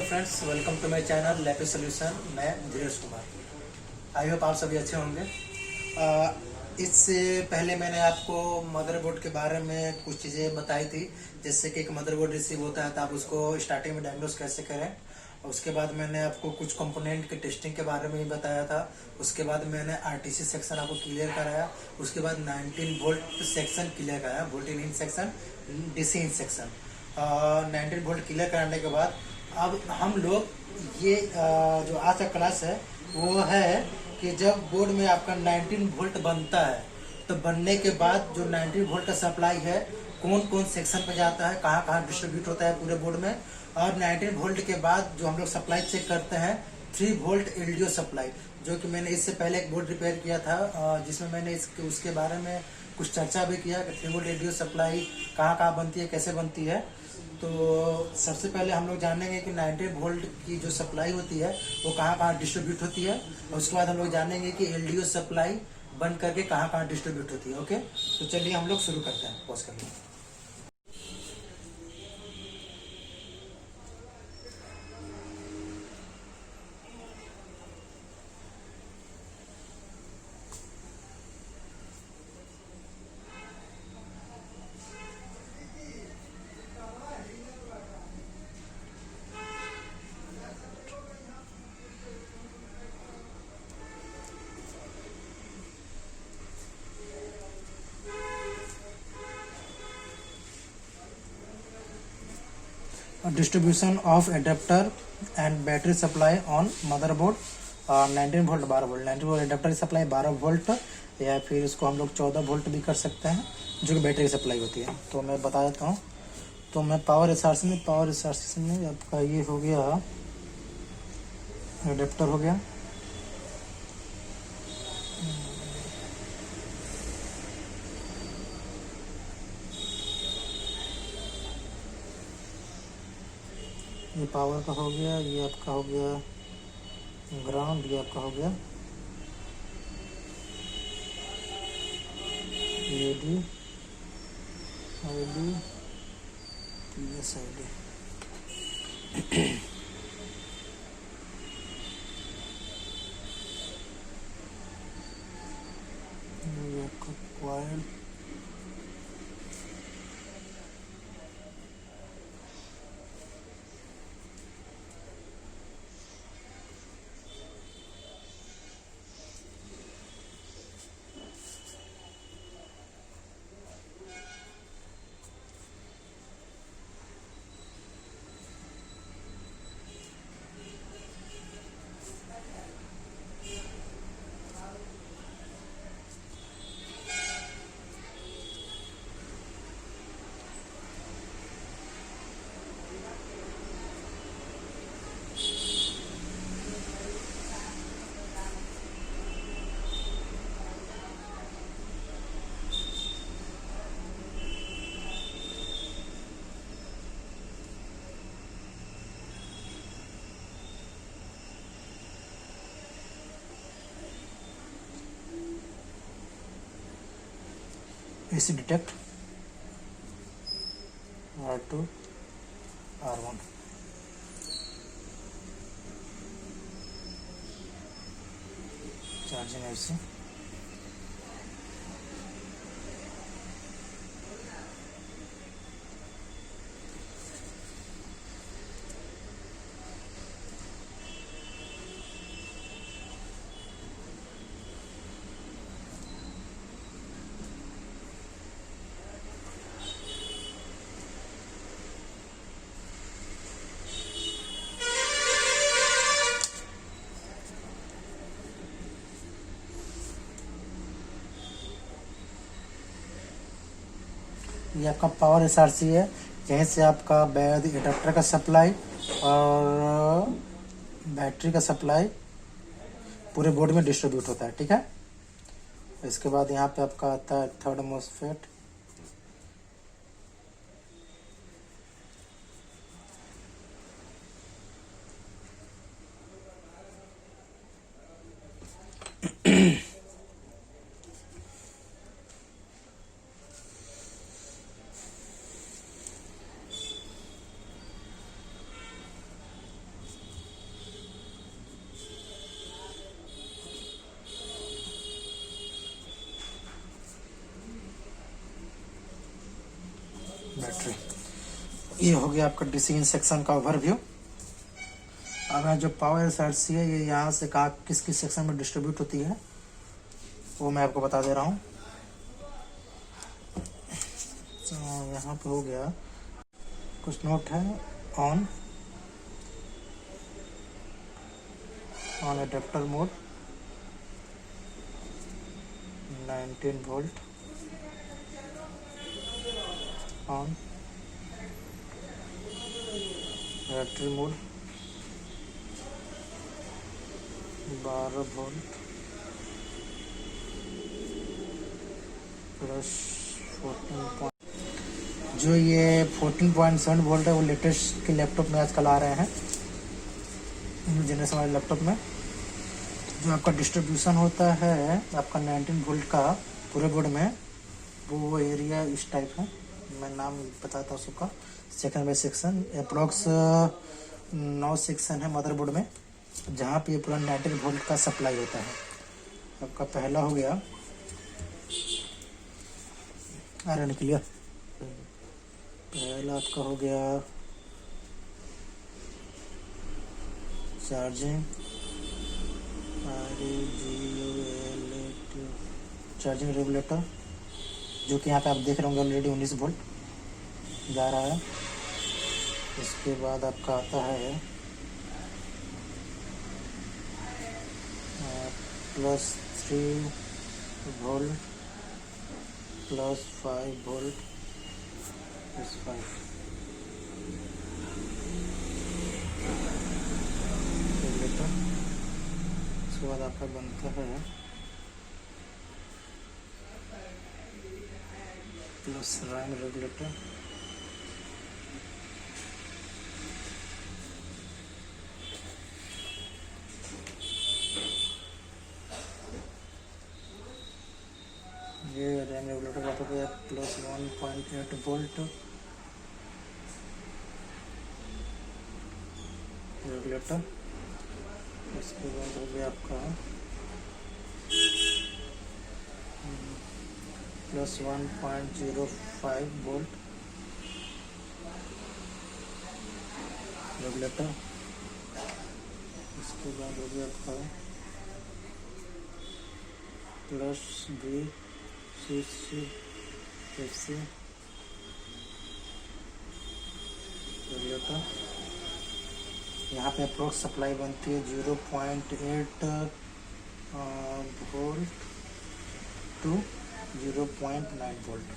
Friends, welcome to my channel Lappy solution. मैं Dheeraj Kumar. I hope आप सभी अच्छे होंगे। इससे पहले मैंने आपको मदरबोर्ड के बारे में कुछ चीज़ें बताई थी, जैसे कि एक मदरबोर्ड रिसीव होता है तो आप उसको स्टार्टिंग में डायग्नोस कैसे करें। उसके बाद मैंने आपको कुछ कंपोनेंट के टेस्टिंग के बारे में भी बताया था। उसके बाद मैंने आरटीसी सेक्शन आपको क्लियर कराया। उसके बाद 19 वोल्ट सेक्शन क्लियर कराया, voltage in section, DC in section. 19 volt clear कराने के बाद अब हम लोग ये जो आज का क्लास है वो है कि जब बोर्ड में आपका 19 वोल्ट बनता है तो बनने के बाद जो 19 वोल्ट का सप्लाई है कौन कौन सेक्शन पे जाता है, कहाँ कहाँ डिस्ट्रीब्यूट होता है पूरे बोर्ड में। और 19 वोल्ट के बाद जो हम लोग सप्लाई चेक करते हैं 3 वोल्ट एलडीओ सप्लाई, जो कि मैंने इससे पहले एक बोर्ड रिपेयर किया था जिसमें मैंने उसके बारे में कुछ चर्चा भी किया कि 3 वोल्ट एलडीओ सप्लाई कहाँ कहाँ बनती है, कैसे बनती है। तो सबसे पहले हम लोग जानेंगे कि 19 वोल्ट की जो सप्लाई होती है वो कहाँ कहाँ डिस्ट्रीब्यूट होती है, और उसके बाद हम लोग जानेंगे कि एलडीओ सप्लाई बंद करके कहाँ कहाँ डिस्ट्रीब्यूट होती है। ओके, तो चलिए हम लोग शुरू करते हैं। पॉज कर लीजिए। Distribution of adapter and battery supply on motherboard. 19 volt 12 volt, 19 volt adapter supply 12 volt, या फिर इसको हम लोग 14 वोल्ट भी कर सकते हैं, जो कि बैटरी सप्लाई होती है। तो मैं बता देता हूँ। तो मैं पावर रिसोर्सेज में आपका ये हो गया, एडेप्टर हो गया, ये पावर का हो गया, ये आपका हो गया ग्राउंड, ये आपका हो गया एडी आईडी पीएस आईडी। ये आपका coil, AC detect, R2 R1। Charging ऐसे ये आपका पावर एसआरसी है, यहीं से आपका एडाप्टर का सप्लाई और बैटरी का सप्लाई पूरे बोर्ड में डिस्ट्रीब्यूट होता है। ठीक है, इसके बाद यहाँ पे आपका आता है थर्ड मोसफेट। ये हो गया आपका डीसी इन सेक्शन का ओवरव्यू। अब यहाँ जो पावर एसआरसी है ये यहाँ से कहाँ किस किस सेक्शन में डिस्ट्रीब्यूट होती है वो मैं आपको बता दे रहा हूँ। तो यहाँ पे हो गया कुछ नोट है। On adapter mode 19 volt on battery mode 12 volt plus 14 जो ये 14.7 वोल्ट है वो लेटेस्ट के लैपटॉप में आजकल आ रहे हैं, न्यू जनरेशन वाले लैपटॉप में। जो आपका डिस्ट्रीब्यूशन होता है आपका 19 वोल्ट का पूरे बोर्ड में, वो एरिया इस टाइप है। मैं नाम बताता हूँ सबका। Section by section approx 9 section है मदरबोर्ड में, जहाँ पे पूरा 19 वोल्ट का सप्लाई होता है। आपका पहला हो गया अरे निकलिए। पहला आपका हो गया चार्जिंग चार्जिंग रेगुलेटर, जो कि यहाँ पे आप देख रहे होंगे ऑलरेडी 19 वोल्ट जा रहा है। इसके बाद आपका आता है +3 वोल्ट +5 वोल्ट +5 रेगुलेटर। इसके बाद आपका बनता है प्लस रैम रेगुलेटर। ये रैम रेगुलेटर का हो गया +1.8 वोल्ट रेगुलेटर। इसके बाद हो गया आपका +1.05 वोल्ट रेगुलेटर। इसके बाद हो गया आपका +VCC रेगुलेटर। यहाँ पे अप्रोक्स सप्लाई बनती है 0.8 वोल्ट टू 0.9 वोल्ट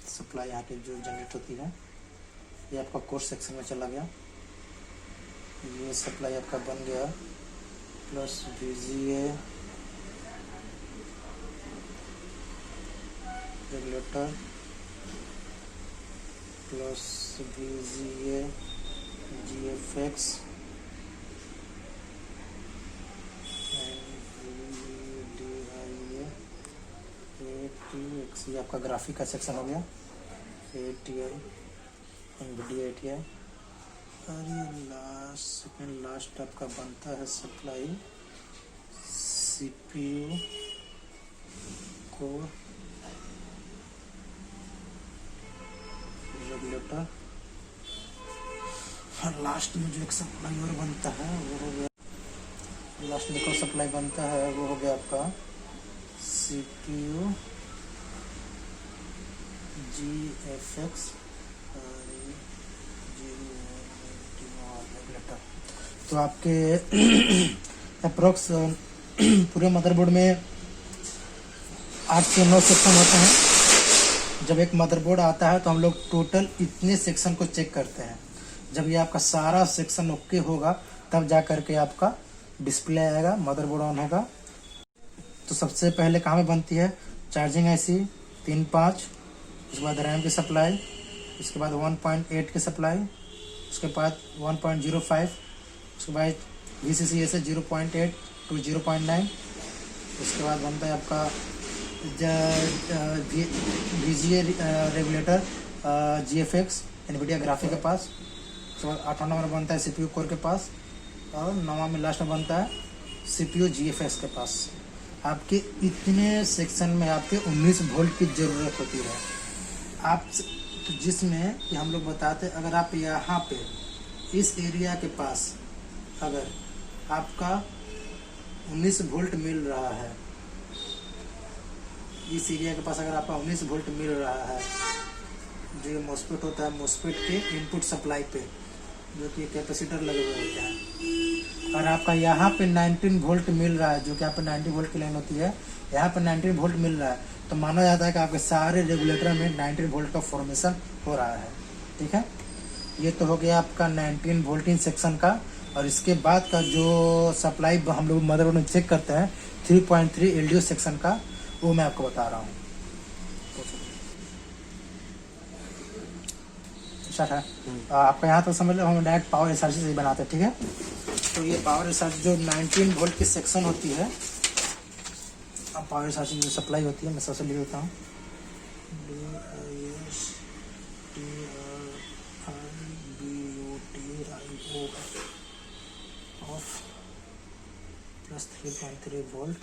सप्लाई यहाँ पे जो जनरेट होती है। ये आपका कोर्स सेक्शन में चला गया। ये सप्लाई आपका बन गया plus VGA regulator plus VGA GFX ATX। ये आपका ग्राफिक का सेक्शन हो गया। ATI NVIDIA ATI। और ये सेकेंड लास्ट आपका बनता है सप्लाई CPU कोर रेगुलेटर। और लास्ट में जो एक सप्लाई और बनता है वो हो गया, लास्ट में सप्लाई बनता है वो हो गया आपका CPU GFX रेगुलेटर। तो आपके अप्रोक्स पूरे मदरबोर्ड में 8 से 9 सेक्शन होते हैं। जब एक मदरबोर्ड आता है तो हम लोग टोटल इतने सेक्शन को चेक करते हैं। जब ये आपका सारा सेक्शन ओके होगा तब जा करके आपका डिस्प्ले आएगा, मदरबोर्ड ऑन होगा। तो सबसे पहले कहाँ में बनती है चार्जिंग IC 3.5, उसके बाद रैम की सप्लाई, उसके बाद 1.8 की सप्लाई, उसके बाद 1.05, उसके बाद VCC से 0.8 टू 0.9। उसके बाद बनता है आपका VGA regulator GFX NVIDIA graphic के पास। उसके बाद 8वां नंबर बनता है CPU कोर के पास, और 9वां में लास्ट में बनता है CPU GFX के पास। आपके इतने सेक्शन में आपके 19 वोल्ट की ज़रूरत होती है। आप तो जिसमें कि हम लोग बताते हैं, अगर आप यहाँ पे इस एरिया के पास अगर आपका 19 वोल्ट मिल रहा है, इस एरिया के पास अगर आपका 19 वोल्ट मिल रहा है, जो ये मॉस्फेट होता है, मॉस्फेट के इनपुट सप्लाई पे जो कि कैपेसिटर लगे हुए होते हैं, और आपका यहाँ पे 19 वोल्ट मिल रहा है, जो कि यहाँ पे 90 वोल्ट की लाइन होती है, यहाँ पे 19 वोल्ट मिल रहा है, तो माना जाता है कि आपके सारे रेगुलेटर में 19 वोल्ट का फॉर्मेशन हो रहा है। ठीक है, ये तो हो गया आपका 19 वोल्टिंग सेक्शन का। और इसके बाद का जो सप्लाई हम लोग मदरबोर्ड में चेक करते हैं 3.3 LDO सेक्शन का, वो मैं आपको बता रहा हूँ। है आपका यहाँ तो समझ लो, हम डायरेक्ट पावर एसआरसी से बनाते हैं। ठीक है, तो ये पावर एसआरसी जो 19 वोल्ट की सेक्शन होती है, अब पावर एसआरसी जो सप्लाई होती है, मैं सबसे लिख देता हूँ, प्लस 3.3 वोल्ट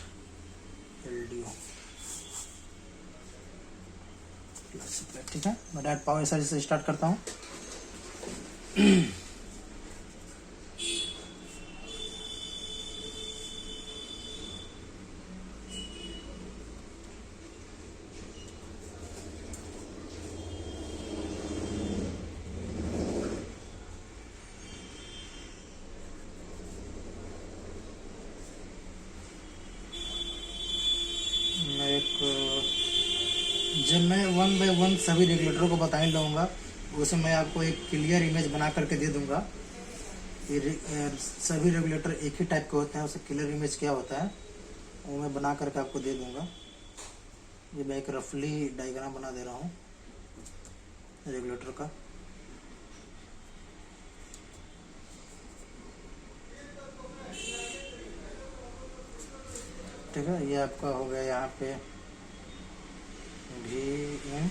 LDO प्लस। ठीक है, मैं डायरेक्ट पावर एसआरसी से स्टार्ट करता हूँ। जब मैं 1 बाय 1 सभी रेगुलेटरों को बता ही लूँगा, उसे मैं आपको एक क्लियर इमेज बना करके दे दूँगा। ये सभी रेगुलेटर एक ही टाइप के होते हैं, उसे क्लियर इमेज क्या होता है वो मैं बना करके आपको दे दूँगा। ये मैं एक रफली डायग्राम बना दे रहा हूँ रेगुलेटर का। ठीक है, ये आपका हो गया यहाँ पे VIN,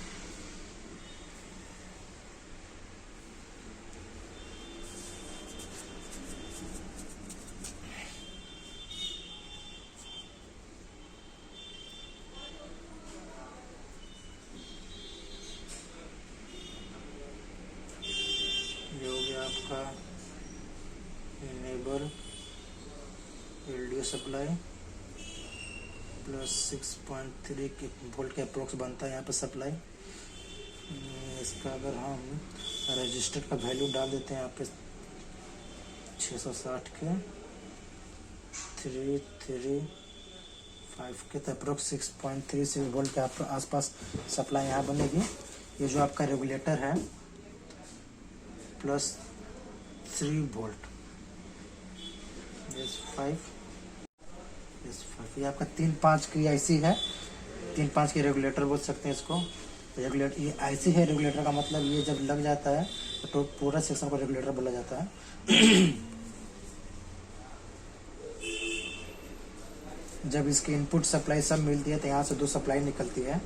ये हो गया आपका enable LDO supply plus 6.3 volt के अप्रोक्स बनता है यहाँ पे सप्लाई। इसका अगर हम रजिस्टर का वैल्यू डाल देते हैं यहाँ पे 660 के 335 के, तो अप्रोक्स 6.36 वोल्ट के आसपास सप्लाई यहाँ बनेगी। ये जो आपका रेगुलेटर है प्लस 3 वोल्ट, ये आपका 3.5 की IC है, 3.5 की रेगुलेटर बोल सकते हैं इसको। रेगुलेटर ये IC है, रेगुलेटर का मतलब ये जब लग जाता है तो पूरा सेक्शन को रेगुलेटर बोला जाता है। जब इसकी इनपुट सप्लाई सब मिलती है तो यहाँ से 2 सप्लाई निकलती है,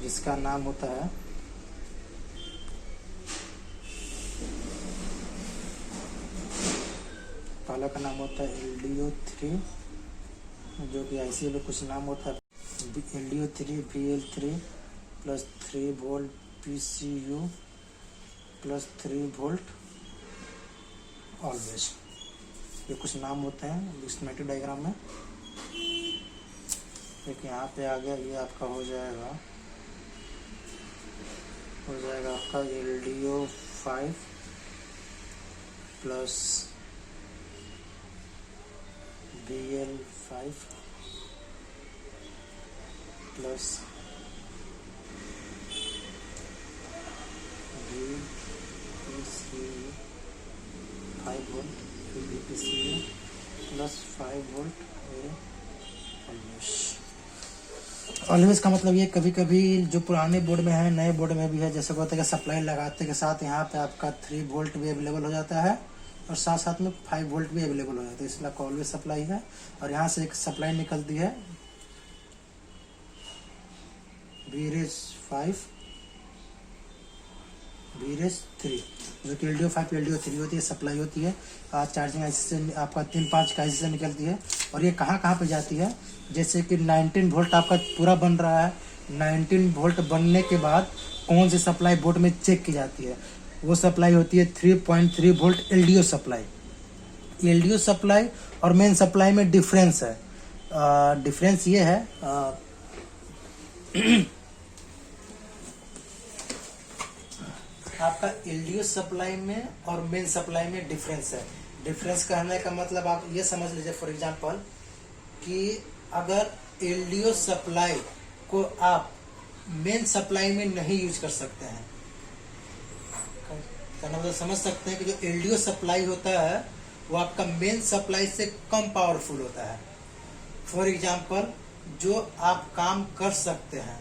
जिसका नाम होता है पहला का नाम होता है LDO3, जो कि IC में कुछ नाम होता है LDO3 VL3 plus 3 volt PCU plus 3 volt always, ये कुछ नाम होते हैं स्कीमेटिक डायग्राम में। एक यहाँ पे आ गया, ये आपका हो जाएगा आपका LDO5 plus VL5 plus VPCU 5 volt, VPCU plus 5 volt always का मतलब ये कभी कभी जो पुराने बोर्ड में है, नए बोर्ड में भी है, जैसे होता है कि सप्लाई लगाते के साथ यहाँ पे आपका 3 वोल्ट भी अवेलेबल हो जाता है और साथ साथ में 5 वोल्ट भी अवेलेबल हो जाता है, इसलिए आपका ऑलवेज सप्लाई है। और यहाँ से एक सप्लाई निकलती है VRES 3, जो कि LDO5 LDO3 होती है, सप्लाई होती है। चार्जिंग IC से आपका 3.5 का IC से निकलती है। और ये कहाँ पे जाती है, जैसे कि 19 वोल्ट आपका पूरा बन रहा है 19 वोल्ट बनने के बाद कौन सी सप्लाई बोर्ड में चेक की जाती है, वो सप्लाई होती है 3.3 volt LDO supply. LDO supply और मेन सप्लाई में डिफरेंस है। डिफरेंस ये है, आपका एलडीओ सप्लाई में और मेन सप्लाई में डिफरेंस है। डिफरेंस कहने का मतलब आप ये समझ लीजिए, फॉर एग्जांपल कि अगर एलडीओ सप्लाई को आप मेन सप्लाई में नहीं यूज कर सकते हैं, मतलब समझ सकते हैं कि जो एलडीओ सप्लाई होता है वो आपका मेन सप्लाई से कम पावरफुल होता है। फॉर एग्जांपल जो आप काम कर सकते हैं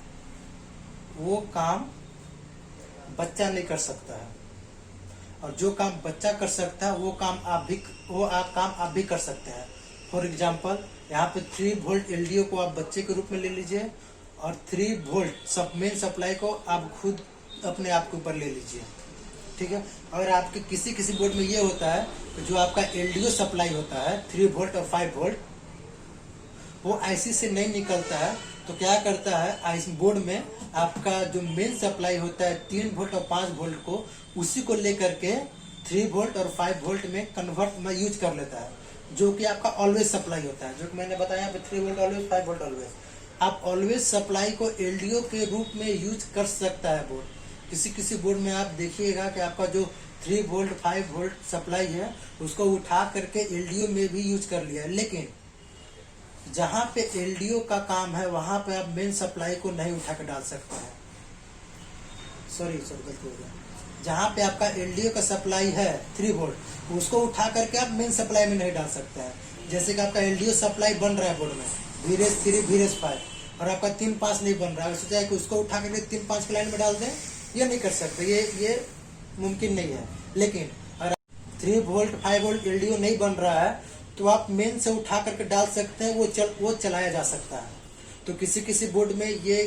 वो काम बच्चा नहीं कर सकता है, और जो काम बच्चा कर सकता है वो काम आप भी कर सकते हैं। फॉर एग्जांपल यहाँ पे 3 वोल्ट एलडीओ को आप बच्चे के रूप में ले लीजिए और 3 वोल्ट मेन सप्लाई को आप खुद अपने आप के ऊपर ले लीजिए, ठीक है। अगर आपके किसी बोर्ड में ये होता है तो जो आपका एलडीओ सप्लाई होता है 3 वोल्ट और 5 वोल्ट वो आईसी से नहीं निकलता है, तो क्या करता है आईसी बोर्ड में आपका जो मेन सप्लाई होता है 3 वोल्ट और 5 वोल्ट को उसी को लेकर के 3 वोल्ट और 5 वोल्ट में कन्वर्ट में यूज कर लेता है, जो कि आपका ऑलवेज सप्लाई होता है। जो कि मैंने बताया यहाँ पे 3 वोल्ट ऑलवेज, 5 वोल्ट ऑलवेज। आप ऑलवेज सप्लाई को एलडीओ के रूप में यूज कर सकता है बोर्ड। किसी बोर्ड में आप देखिएगा कि आपका जो 3 वोल्ट 5 वोल्ट सप्लाई है उसको उठा करके एलडीओ में भी यूज कर लिया है, लेकिन जहां पे एलडीओ का काम है वहां पे आप मेन सप्लाई को नहीं उठा कर डाल सकते हैं। सॉरी गलती हो गया। जहां पे आपका एलडीओ का सप्लाई है 3 वोल्ट उसको उठा करके आप मेन सप्लाई में नहीं डाल सकते हैं। जैसे कि आपका एलडीओ सप्लाई बन रहा है बोर्ड में VRES 3 VRES 5 और आपका 3-5 नहीं बन रहा है, सोचा है कि उसको उठा करके 3-5 के लाइन में डाल दें, ये नहीं कर सकते, ये मुमकिन नहीं है। लेकिन अगर 3 वोल्ट 5 वोल्ट एलडीओ नहीं बन रहा है तो आप मेन से उठा करके डाल सकते हैं, वो चलाया जा सकता है। तो किसी बोर्ड में ये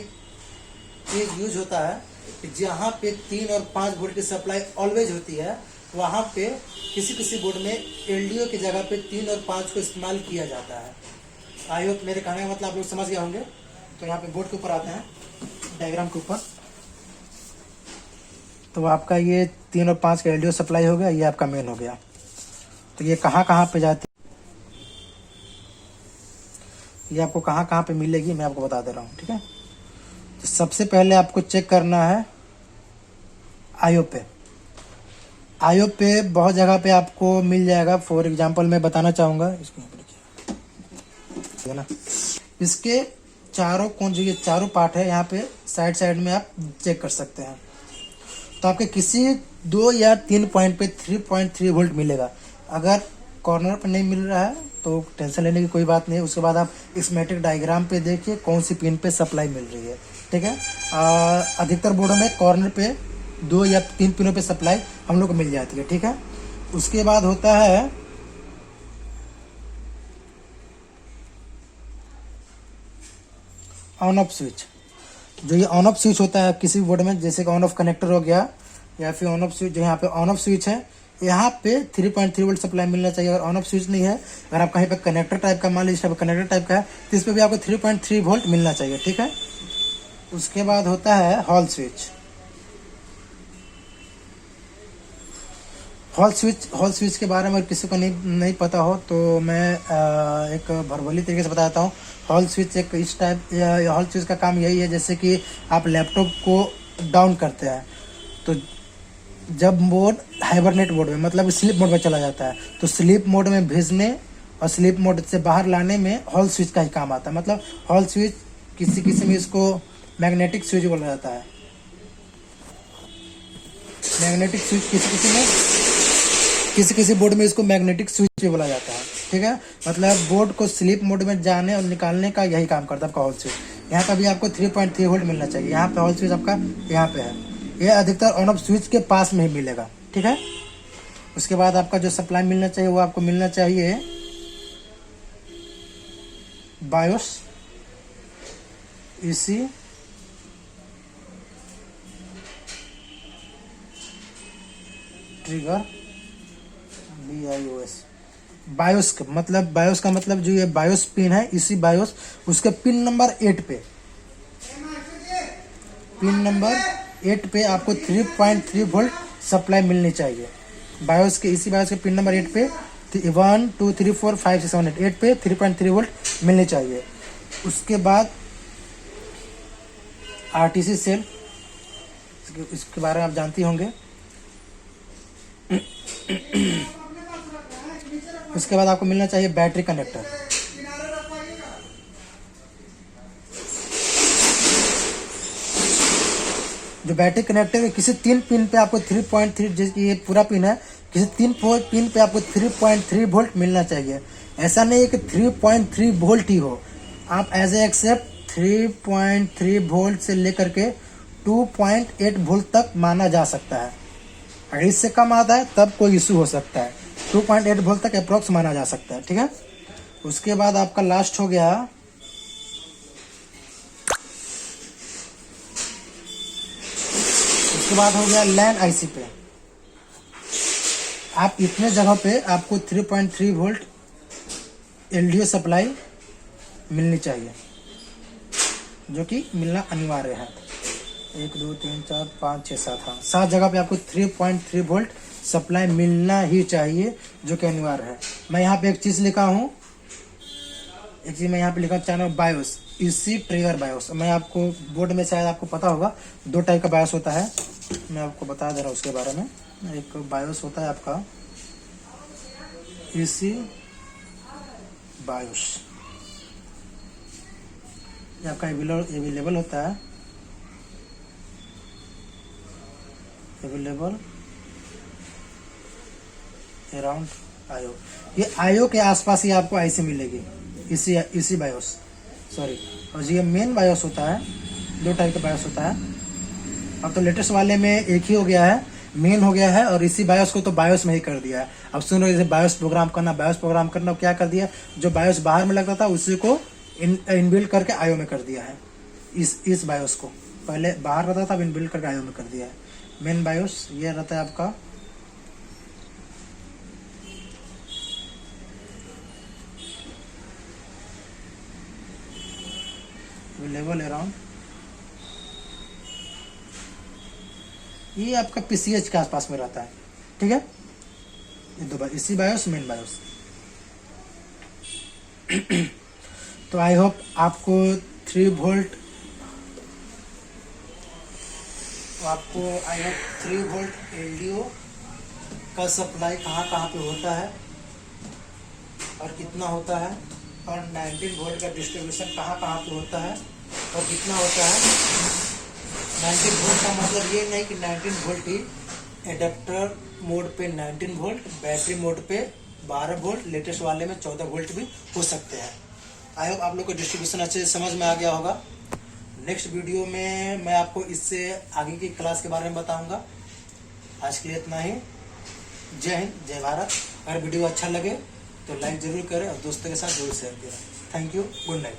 चीज यूज होता है कि जहाँ पे 3 और 5 वोल्ट की सप्लाई ऑलवेज होती है वहाँ पे किसी बोर्ड में एलडीओ की जगह पे 3 और 5 को इस्तेमाल किया जाता है। आई होप मेरे कहने का मतलब आप लोग समझ गए होंगे। तो यहाँ पे बोर्ड के ऊपर आते हैं, डायग्राम के ऊपर। तो आपका ये 3 और 5 का एलडीओ सप्लाई हो गया, ये आपका मेन हो गया। तो ये कहाँ पे जाती है, ये आपको कहाँ पे मिलेगी मैं आपको बता दे रहा हूँ, ठीक है। तो सबसे पहले आपको चेक करना है आईओ पे। आईओ पे बहुत जगह पे आपको मिल जाएगा। फॉर एग्जांपल मैं बताना चाहूँगा, इसको है ना, इसके ये चारों पार्ट है, यहाँ पे साइड में आप चेक कर सकते हैं। तो आपके किसी 2 या 3 पॉइंट पे 3.3 वोल्ट मिलेगा। अगर कॉर्नर पे नहीं मिल रहा है तो टेंशन लेने की कोई बात नहीं है। उसके बाद आप स्कीमेटिक डायग्राम पे देखिए कौन सी पिन पे सप्लाई मिल रही है, ठीक है। अधिकतर बोर्डों में कॉर्नर पे 2 या 3 पिनों पे सप्लाई हम लोग को मिल जाती है, ठीक है। उसके बाद होता है ऑन ऑफ स्विच। जो ये ऑन ऑफ स्विच होता है किसी बोर्ड में, जैसे कि ऑन ऑफ कनेक्टर हो गया या फिर ऑन ऑफ स्विच, जो यहाँ पे ऑन ऑफ स्विच है यहाँ पे 3.3 वोल्ट सप्लाई मिलना चाहिए। अगर ऑन ऑफ स्विच नहीं है, अगर आप कहीं पे कनेक्टर टाइप का, मान लीजिए कनेक्टर टाइप का है, तो इस पर भी आपको 3.3 वोल्ट मिलना चाहिए, ठीक है। उसके बाद होता है हॉल स्विच। हॉल स्विच के बारे में किसी को नहीं पता हो तो मैं एक भरभली तरीके से बताता हूँ। हॉल स्विच एक इस टाइप, हॉल स्विच का काम यही है, जैसे कि आप लैपटॉप को डाउन करते हैं तो जब मोड हाइबरनेट मोड में, मतलब स्लीप मोड में चला जाता है, तो स्लीप मोड में भेजने और स्लीप मोड से बाहर लाने में हॉल स्विच का ही काम आता है। मतलब हॉल स्विच किसी में इसको मैग्नेटिक स्विच बोला जाता है। मैग्नेटिक स्विच किसी बोर्ड में इसको मैग्नेटिक स्विच बोला जाता है, ठीक है। मतलब बोर्ड को स्लीप मोड में जाने और निकालने का यही काम करता है आपका हॉल स्विच। यहाँ पर भी आपको 3.3 वोल्ट मिलना चाहिए। यहाँ पे हॉल स्विच आपका यहाँ पे है, ये अधिकतर ऑन ऑफ स्विच के पास में ही मिलेगा, ठीक है। उसके बाद आपका जो सप्लाई मिलना चाहिए वो आपको मिलना चाहिए बायोस, इसी ट्रिगर, BIOS। बायोस का मतलब जो ये बायोस पिन है, इसी बायोस उसके पिन नंबर 8 पे पिन नंबर 8 पे आपको 3.3 वोल्ट सप्लाई मिलनी चाहिए। बायोस के इसी बायोस के पिन नंबर 8 पे 1 2 3 4 5 6 7 8 पे 3.3 वोल्ट मिलनी चाहिए। उसके बाद आरटीसी सेल, इसके बारे में आप जानती होंगे। उसके बाद आपको मिलना चाहिए बैटरी कनेक्टर। जो बैटरी कनेक्टर है किसी 3 पिन पे आपको 3.3, जैसे ये पूरा पिन है, किसी 3 पिन पे आपको 3.3 वोल्ट मिलना चाहिए। ऐसा नहीं है कि 3.3 वोल्ट ही हो, आप एज ए एक्सेप्ट 3.3 वोल्ट से लेकर के 2.8 वोल्ट तक माना जा सकता है। अगर इससे कम आता है तब कोई इशू हो सकता है। 2.8 वोल्ट तक अप्रोक्स माना जा सकता है, ठीक है। उसके बाद आपका लास्ट हो गया उसके बाद हो गया लैन आईसी पे। आप इतने जगह पे आपको 3.3 वोल्ट एलडीओ सप्लाई मिलनी चाहिए, जो कि मिलना अनिवार्य है। 1 2 3 4 5 6 7, हाँ 7 जगह पे आपको 3.3 वोल्ट सप्लाई मिलना ही चाहिए, जो कि अनिवार्य है। मैं यहाँ पे एक चीज़ लिखा हूँ, मैं यहाँ पे लिखा चैनल बायोस, इसी ट्रिगर बायोस। मैं आपको बोर्ड में शायद आपको पता होगा 2 टाइप का बायोस होता है, मैं आपको बता दे रहा हूँ उसके बारे में। एक बायोस होता है आपका इसी बायोस, ये आपका अवेलेबल होता है, अवेलेबल अराउंड आयो। ये आयो के आसपास ही आपको आईसी मिलेगी, इसी बायोस, सॉरी। और ये मेन बायोस होता है, 2 टाइप का बायोस होता है। अब तो लेटेस्ट वाले में एक ही हो गया है, मेन हो गया है, और इसी बायोस को तो बायोस में ही कर दिया है। अब सुनो, जैसे बायोस प्रोग्राम करना, क्या कर दिया, जो बायोस बाहर में लगता था उसी को इनबिल्ट करके आयो में कर दिया है। इस बायोस को पहले बाहर रहता था, अब इनबिल्ट करके आयो में कर दिया है। मेन बायोस ये रहता है आपका लेवल अराउंड, ये आपका पीसीएच के आसपास में रहता है, ठीक है। ये 2 बार, इसी बायोस, मेन बायोस। तो आई होप आपको 3 वोल्ट एलडीओ का सप्लाई कहाँ पे होता है और कितना होता है, और 19 वोल्ट का डिस्ट्रीब्यूशन कहाँ पे होता है और कितना होता है। 19 वोल्ट का मतलब ये नहीं कि 19 वोल्ट ही, एडेप्टर मोड पे 19 वोल्ट, बैटरी मोड पे 12 वोल्ट, लेटेस्ट वाले में 14 वोल्ट भी हो सकते हैं। आई होप आप लोग को डिस्ट्रीब्यूशन अच्छे से समझ में आ गया होगा। नेक्स्ट वीडियो में मैं आपको इससे आगे की क्लास के बारे में बताऊंगा। आज के लिए इतना ही। जय हिंद, जय भारत। अगर वीडियो अच्छा लगे तो लाइक जरूर करें और दोस्तों के साथ जरूर शेयर करें। Thank you, good night.